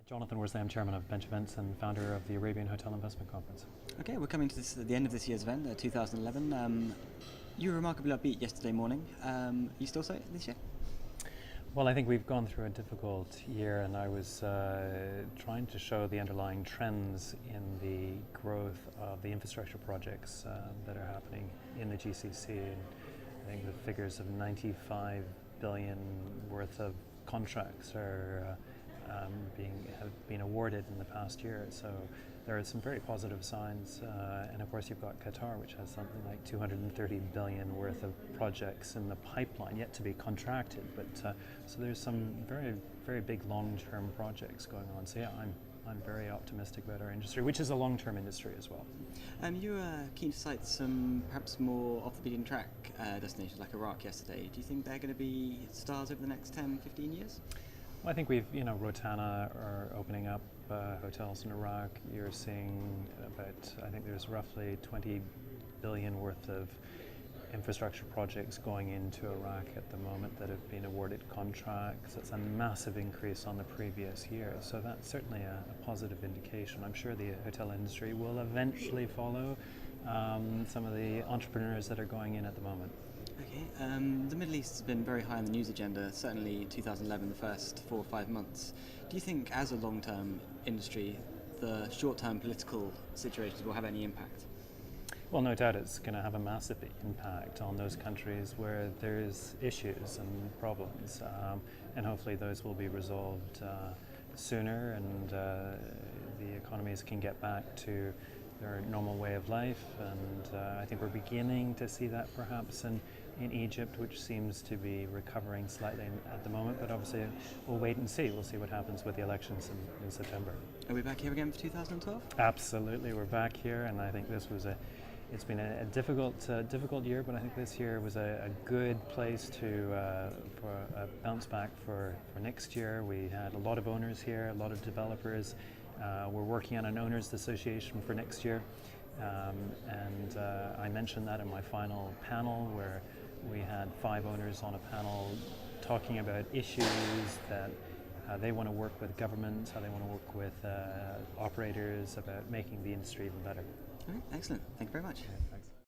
Jonathan Worsley, I'm chairman of Bench Events and founder of the Arabian Hotel Investment Conference. Okay, we're coming to the end of this year's event, 2011. You were remarkably upbeat yesterday morning. You still say it this year? Well, I think we've gone through a difficult year, and I was trying to show the underlying trends in the growth of the infrastructure projects that are happening in the GCC. And I think the figures of 95 billion worth of contracts have been awarded in the past year. So there are some very positive signs, and of course you've got Qatar, which has something like 230 billion worth of projects in the pipeline yet to be contracted. But so there's some very, very big long-term projects going on. So yeah, I'm very optimistic about our industry, which is a long-term industry as well. You were keen to cite some perhaps more off the beaten track destinations like Iraq yesterday. Do you think they're going to be stars over the next 10, 15 years? Well, I think Rotana are opening up hotels in Iraq. You're seeing I think there's roughly 20 billion worth of infrastructure projects going into Iraq at the moment that have been awarded contracts. It's a massive increase on the previous year. So that's certainly a positive indication. I'm sure the hotel industry will eventually follow some of the entrepreneurs that are going in at the moment. Okay, the Middle East has been very high on the news agenda, certainly 2011, the first 4 or 5 months. Do you think, as a long-term industry, the short-term political situations will have any impact? Well, no doubt it's going to have a massive impact on those countries where there's issues and problems, and hopefully those will be resolved sooner, and the economies can get back to their normal way of life. And I think we're beginning to see that perhaps in Egypt, which seems to be recovering slightly at the moment, but obviously we'll wait and see. We'll see what happens with the elections in September. Are we back here again for 2012? Absolutely, we're back here, and I think it's been a difficult year, but I think this year was a good place for a bounce back for next year. We had a lot of owners here, a lot of developers. We're working on an owners association for next year, and I mentioned that in my final panel, where we had 5 owners on a panel talking about issues that they want to work with governments, how they want to work with operators about making the industry even better. Okay, excellent. Thank you very much. Yeah, thanks.